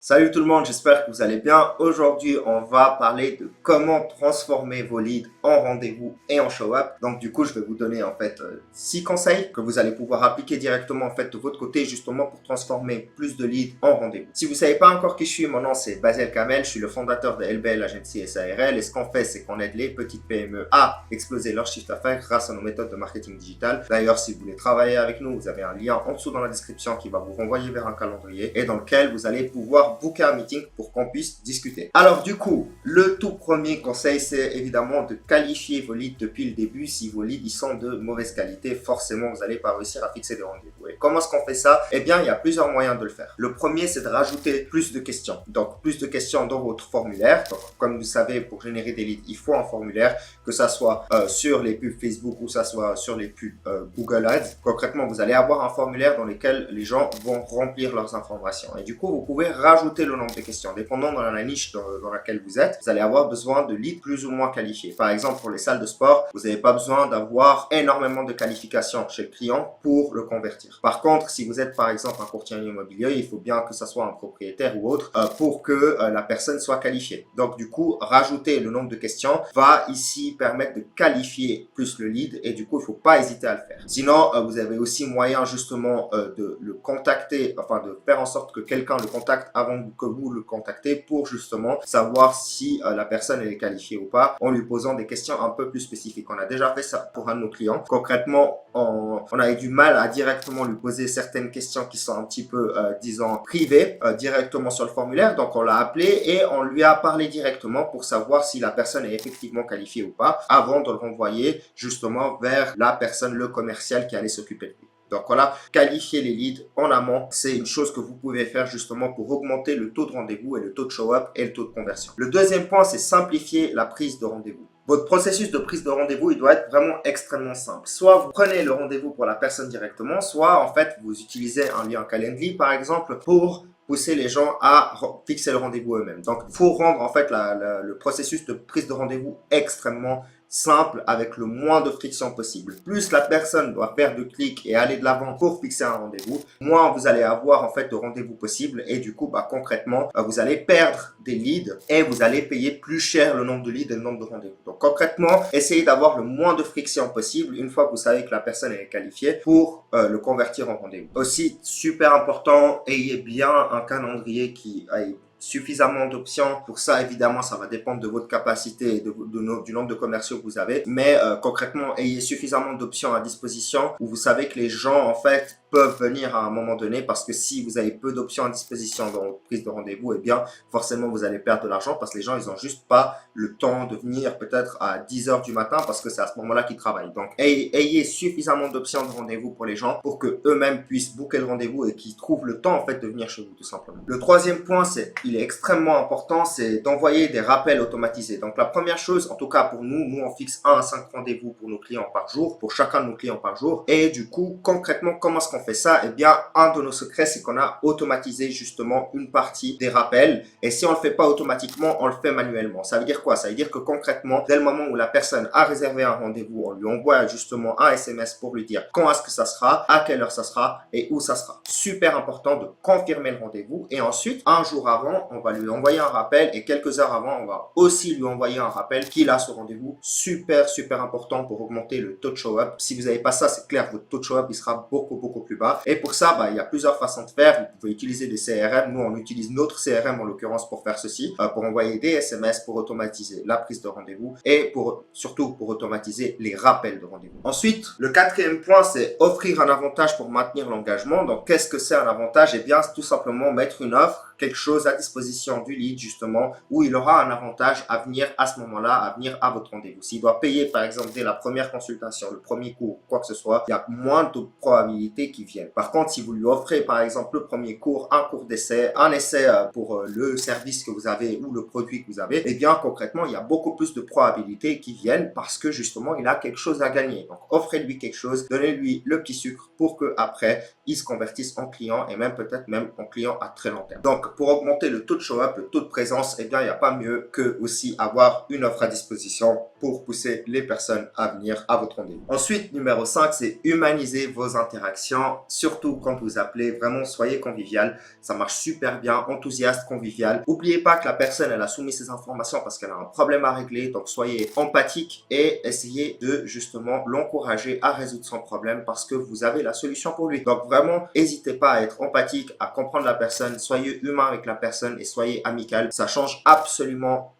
Salut tout le monde, j'espère que vous allez bien. Aujourd'hui, on va parler de comment transformer vos leads en rendez-vous et en show-up. Donc du coup, je vais vous donner en fait 6 conseils que vous allez pouvoir appliquer directement en fait de votre côté justement pour transformer plus de leads en rendez-vous. Si vous ne savez pas encore qui je suis, mon nom c'est Basel Kamel, je suis le fondateur de LBL Agency SARL et ce qu'on fait, c'est qu'on aide les petites PME à exploser leur chiffre d'affaires grâce à nos méthodes de marketing digital. D'ailleurs, si vous voulez travailler avec nous, vous avez un lien en dessous dans la description qui va vous renvoyer vers un calendrier et dans lequel vous allez pouvoir booker un meeting pour qu'on puisse discuter. Alors du coup, le tout premier conseil, c'est évidemment de qualifier vos leads depuis le début. Si vos leads ils sont de mauvaise qualité, forcément, vous n'allez pas réussir à fixer des rendez-vous. Et comment est-ce qu'on fait ça? Eh bien, il y a plusieurs moyens de le faire. Le premier, c'est de rajouter plus de questions. Donc, plus de questions dans votre formulaire. Donc, comme vous savez, pour générer des leads, il faut un formulaire, que ça soit sur les pubs Facebook ou ça soit sur les pubs Google Ads. Concrètement, vous allez avoir un formulaire dans lequel les gens vont remplir leurs informations. Et du coup, vous pouvez rajouter le nombre de questions. Dépendant de la niche dans laquelle vous êtes, vous allez avoir besoin de leads plus ou moins qualifiés. Par exemple, pour les salles de sport, vous n'avez pas besoin d'avoir énormément de qualifications chez le client pour le convertir. Par contre, si vous êtes par exemple un courtier immobilier, il faut bien que ça soit un propriétaire ou autre pour que la personne soit qualifiée. Donc du coup, rajouter le nombre de questions va ici permettre de qualifier plus le lead et du coup, il ne faut pas hésiter à le faire. Sinon, vous avez aussi moyen justement de le contacter, enfin de faire en sorte que quelqu'un le contacte avant que vous le contactez pour justement savoir si la personne est qualifiée ou pas en lui posant des questions un peu plus spécifiques. On a déjà fait ça pour un de nos clients. Concrètement, on a eu du mal à directement lui poser certaines questions qui sont un petit peu, disons, privées directement sur le formulaire. Donc, on l'a appelé et on lui a parlé directement pour savoir si la personne est effectivement qualifiée ou pas avant de le renvoyer justement vers la personne, le commercial qui allait s'occuper de lui. Donc voilà, qualifier les leads en amont, c'est une chose que vous pouvez faire justement pour augmenter le taux de rendez-vous et le taux de show-up et le taux de conversion. Le deuxième point, c'est simplifier la prise de rendez-vous. Votre processus de prise de rendez-vous, il doit être vraiment extrêmement simple. Soit vous prenez le rendez-vous pour la personne directement, soit en fait, vous utilisez un lien Calendly par exemple pour pousser les gens à fixer le rendez-vous eux-mêmes. Donc, il faut rendre en fait le processus de prise de rendez-vous extrêmement simple avec le moins de friction possible. Plus la personne doit faire de clics et aller de l'avant pour fixer un rendez-vous, moins vous allez avoir en fait de rendez-vous possibles et du coup, concrètement, vous allez perdre des leads et vous allez payer plus cher le nombre de leads et le nombre de rendez-vous. Donc concrètement, essayez d'avoir le moins de friction possible une fois que vous savez que la personne est qualifiée pour le convertir en rendez-vous. Aussi, super important, ayez bien un calendrier qui aille suffisamment d'options. Pour ça, évidemment, ça va dépendre de votre capacité et du nombre de commerciaux que vous avez. Mais concrètement, ayez suffisamment d'options à disposition où vous savez que les gens, en fait, peuvent venir à un moment donné parce que si vous avez peu d'options à disposition dans votre prise de rendez-vous, eh bien, forcément, vous allez perdre de l'argent parce que les gens, ils n'ont juste pas le temps de venir peut-être à 10 heures du matin parce que c'est à ce moment-là qu'ils travaillent. Donc, ayez suffisamment d'options de rendez-vous pour les gens pour que eux-mêmes puissent booker le rendez-vous et qu'ils trouvent le temps, en fait, de venir chez vous, tout simplement. Le troisième point, il est extrêmement important, c'est d'envoyer des rappels automatisés. Donc, la première chose, en tout cas pour nous, on fixe 1 à 5 rendez-vous pour nos clients par jour, pour chacun de nos clients par jour. Et du coup, concrètement, comment est-ce qu'on fait ça? Eh bien, un de nos secrets, c'est qu'on a automatisé justement une partie des rappels. Et si on le fait pas automatiquement, on le fait manuellement. Ça veut dire quoi? Ça veut dire que concrètement, dès le moment où la personne a réservé un rendez-vous, on lui envoie justement un SMS pour lui dire quand est-ce que ça sera, à quelle heure ça sera et où ça sera. Super important de confirmer le rendez-vous. Et ensuite, un jour avant, on va lui envoyer un rappel et quelques heures avant, on va aussi lui envoyer un rappel qu'il a ce rendez-vous. Super, super important pour augmenter le taux de show-up. Si vous n'avez pas ça, c'est clair, votre taux de show-up, il sera beaucoup, beaucoup plus bas. Et pour ça, il y a plusieurs façons de faire. Vous pouvez utiliser des CRM. Nous, on utilise notre CRM en l'occurrence pour faire ceci, pour envoyer des SMS, pour automatiser la prise de rendez-vous et surtout pour automatiser les rappels de rendez-vous. Ensuite, le quatrième point, c'est offrir un avantage pour maintenir l'engagement. Donc, qu'est-ce que c'est un avantage? Eh bien, c'est tout simplement mettre une offre, quelque chose à disposition du lead justement où il aura un avantage à venir à ce moment-là, à venir à votre rendez-vous. S'il doit payer par exemple dès la première consultation, le premier cours, quoi que ce soit, il y a moins de probabilités qu'il vienne. Par contre, si vous lui offrez par exemple le premier cours, un cours d'essai, un essai pour le service que vous avez ou le produit que vous avez, eh bien concrètement, il y a beaucoup plus de probabilités qu'il vienne parce que justement, il a quelque chose à gagner. Donc, offrez-lui quelque chose, donnez-lui le petit sucre pour que après il se convertisse en client et même peut-être même en client à très long terme. Donc, pour augmenter le taux de show-up, le taux de présence, eh bien, il n'y a pas mieux que aussi avoir une offre à disposition pour pousser les personnes à venir à votre rendez-vous. Ensuite, numéro 5, c'est humaniser vos interactions bien, surtout quand vous appelez, vraiment soyez convivial, ça marche super bien, enthousiaste, convivial. N'oubliez pas que la personne, elle a soumis ses informations parce qu'elle a un problème à régler, donc soyez empathique et essayez de justement l'encourager à résoudre son problème parce que vous avez la solution pour lui. Donc vraiment, n'hésitez pas à être empathique, à comprendre la personne, soyez humain avec la personne et soyez amical. Ça change absolument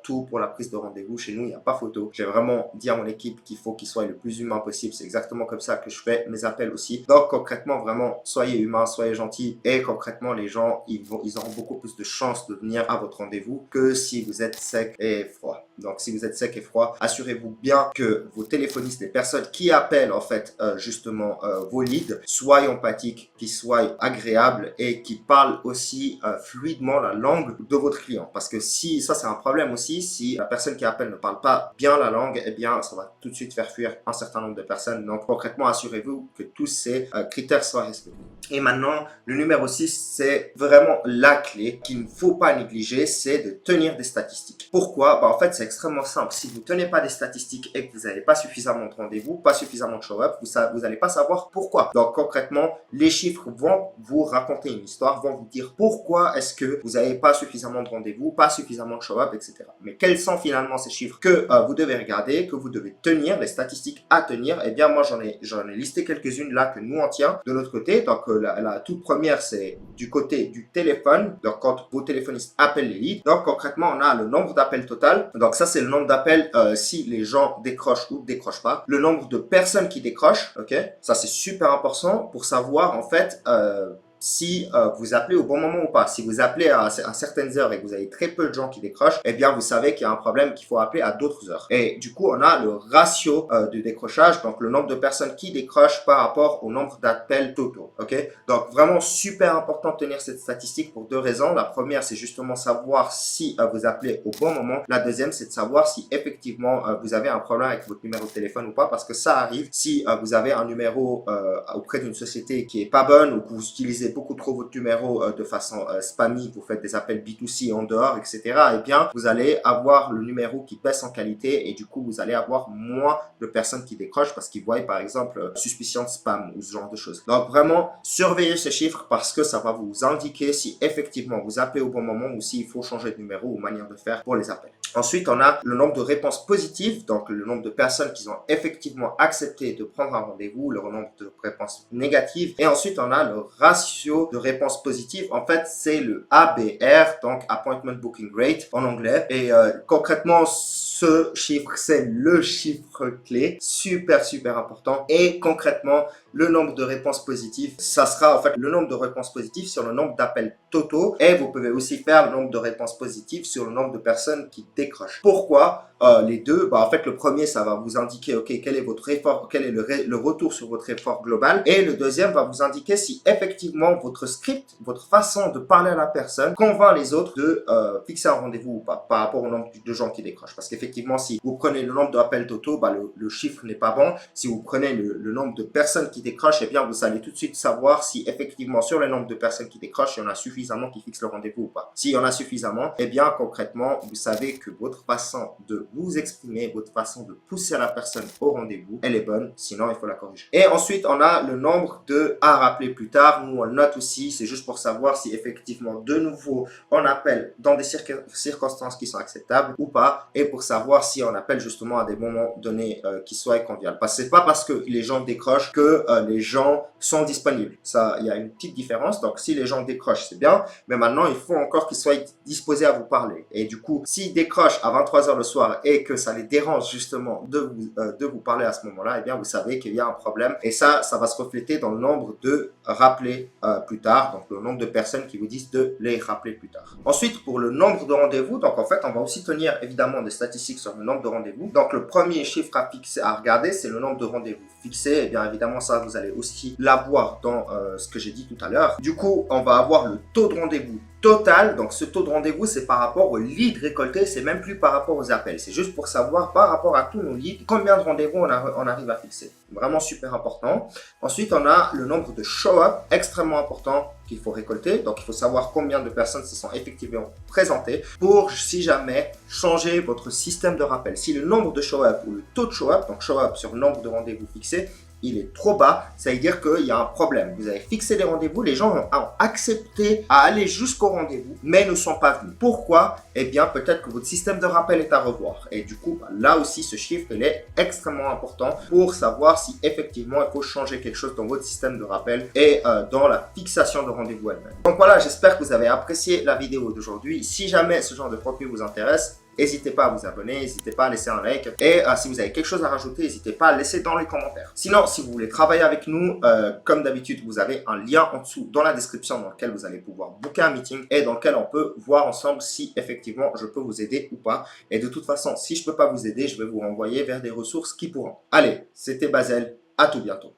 tout pour la prise de rendez-vous. Chez nous, il n'y a pas photo. J'ai vraiment dit à mon équipe qu'il faut qu'il soit le plus humain possible. C'est exactement comme ça que je fais mes appels aussi. Donc concrètement, vraiment, soyez humain, soyez gentil et concrètement, les gens, ils auront beaucoup plus de chances de venir à votre rendez-vous que si vous êtes sec et froid. Donc si vous êtes sec et froid, assurez-vous bien que vos téléphonistes, les personnes qui appellent en fait justement vos leads, soient empathiques, qu'ils soient agréables et qui parlent aussi fluidement la langue de votre client. Parce que si, ça c'est un problème aussi, si la personne qui appelle ne parle pas bien la langue, eh bien ça va tout de suite faire fuir un certain nombre de personnes. Donc concrètement, assurez-vous que tous ces critères soient respectés. Et maintenant, le numéro 6, c'est vraiment la clé qu'il ne faut pas négliger, c'est de tenir des statistiques. Pourquoi? En fait, c'est extrêmement simple. Si vous ne tenez pas des statistiques et que vous n'avez pas suffisamment de rendez-vous, pas suffisamment de show-up, vous n'allez pas savoir pourquoi. Donc concrètement, les chiffres vont vous raconter une histoire, vont vous dire pourquoi est-ce que vous n'avez pas suffisamment de rendez-vous, pas suffisamment de show-up, etc. Mais quels sont finalement ces chiffres que vous devez regarder, que vous devez tenir, les statistiques à tenir? Eh bien, moi, j'en ai listé quelques-unes là que nous on tient de notre côté. Donc la toute première, c'est du côté du téléphone. Donc quand vos téléphonistes appellent les leads. Donc concrètement, on a le nombre d'appels total. Donc ça, c'est le nombre d'appels si les gens décrochent ou décrochent pas. Le nombre de personnes qui décrochent, ok? Ça, c'est super important pour savoir en fait si vous appelez au bon moment ou pas. Si vous appelez à certaines heures et que vous avez très peu de gens qui décrochent, eh bien vous savez qu'il y a un problème, qu'il faut appeler à d'autres heures. Et du coup, on a le ratio de décrochage, donc le nombre de personnes qui décrochent par rapport au nombre d'appels totaux. Ok? Donc vraiment super important de tenir cette statistique pour deux raisons. La première, c'est justement savoir si vous appelez au bon moment. La deuxième, c'est de savoir si effectivement vous avez un problème avec votre numéro de téléphone ou pas, parce que ça arrive si vous avez un numéro auprès d'une société qui est pas bonne ou que vous utilisez beaucoup trop votre numéro de façon spammy, vous faites des appels B2C en dehors, etc. Eh bien, vous allez avoir le numéro qui baisse en qualité et du coup, vous allez avoir moins de personnes qui décrochent parce qu'ils voient, par exemple, suspicion de spam ou ce genre de choses. Donc, vraiment, surveillez ces chiffres parce que ça va vous indiquer si effectivement vous appelez au bon moment ou s'il faut changer de numéro ou manière de faire pour les appels. Ensuite, on a le nombre de réponses positives, donc le nombre de personnes qui ont effectivement accepté de prendre un rendez-vous, le nombre de réponses négatives. Et ensuite, on a le ratio de réponses positives. En fait, c'est le ABR, donc Appointment Booking Rate en anglais. Et concrètement, ce chiffre, c'est le chiffre clé, super important. Et concrètement, le nombre de réponses positives, ça sera en fait le nombre de réponses positives sur le nombre d'appels totaux. Et vous pouvez aussi faire le nombre de réponses positives sur le nombre de personnes qui décrochent. Pourquoi les deux? En fait, le premier, ça va vous indiquer, ok, quel est votre effort, quel est le retour sur votre effort global. Et le deuxième va vous indiquer si effectivement votre script, votre façon de parler à la personne convainc les autres de fixer un rendez-vous ou pas, par rapport au nombre de gens qui décrochent. Parce qu'effectivement, si vous prenez le nombre d'appels totaux, le chiffre n'est pas bon. Si vous prenez le nombre de personnes qui décrochent, eh bien, vous allez tout de suite savoir si effectivement, sur le nombre de personnes qui décrochent, il y en a suffisamment qui fixent le rendez-vous ou pas. S'il y en a suffisamment, eh bien, concrètement, vous savez que votre façon de vous exprimer, votre façon de pousser la personne au rendez-vous, elle est bonne, sinon il faut la corriger. Et ensuite, on a le nombre de à rappeler plus tard. Nous, on le note aussi, c'est juste pour savoir si effectivement, de nouveau, on appelle dans des circonstances qui sont acceptables ou pas, et pour savoir si on appelle justement à des moments donnés qui soient conviviaux. Parce que c'est pas parce que les gens décrochent que les gens sont disponibles. Ça, il y a une petite différence. Donc, si les gens décrochent, c'est bien, mais maintenant, il faut encore qu'ils soient disposés à vous parler. Et du coup, s'ils décrochent à 23 h le soir et que ça les dérange justement de vous parler à ce moment-là, eh bien, vous savez qu'il y a un problème. Et ça va se refléter dans le nombre de rappelés plus tard, donc le nombre de personnes qui vous disent de les rappeler plus tard. Ensuite, pour le nombre de rendez-vous, donc en fait, on va aussi tenir évidemment des statistiques sur le nombre de rendez-vous. Donc, le premier chiffre à regarder, c'est le nombre de rendez-vous fixés. Et bien évidemment, ça, vous allez aussi l'avoir dans ce que j'ai dit tout à l'heure. Du coup, on va avoir le taux de rendez-vous total. Donc, ce taux de rendez-vous, c'est par rapport aux leads récoltés. C'est même plus par rapport aux appels. C'est juste pour savoir par rapport à tous nos leads, combien de rendez-vous on arrive à fixer. Vraiment super important. Ensuite, on a le nombre de show-up, extrêmement important qu'il faut récolter. Donc, il faut savoir combien de personnes se sont effectivement présentées pour, si jamais, changer votre système de rappel. Si le nombre de show-up ou le taux de show-up, donc show-up sur le nombre de rendez-vous fixés, il est trop bas, ça veut dire qu'il y a un problème. Vous avez fixé des rendez-vous, les gens ont accepté à aller jusqu'au rendez-vous, mais ne sont pas venus. Pourquoi? Eh bien, peut-être que votre système de rappel est à revoir. Et du coup, là aussi, ce chiffre, il est extrêmement important pour savoir si effectivement, il faut changer quelque chose dans votre système de rappel et dans la fixation de rendez-vous elle-même. Donc voilà, j'espère que vous avez apprécié la vidéo d'aujourd'hui. Si jamais ce genre de contenu vous intéresse, n'hésitez pas à vous abonner, n'hésitez pas à laisser un like. Et si vous avez quelque chose à rajouter, n'hésitez pas à le laisser dans les commentaires. Sinon, si vous voulez travailler avec nous, comme d'habitude, vous avez un lien en dessous dans la description dans lequel vous allez pouvoir booker un meeting et dans lequel on peut voir ensemble si effectivement je peux vous aider ou pas. Et de toute façon, si je ne peux pas vous aider, je vais vous renvoyer vers des ressources qui pourront. Allez, c'était Basel, à tout bientôt.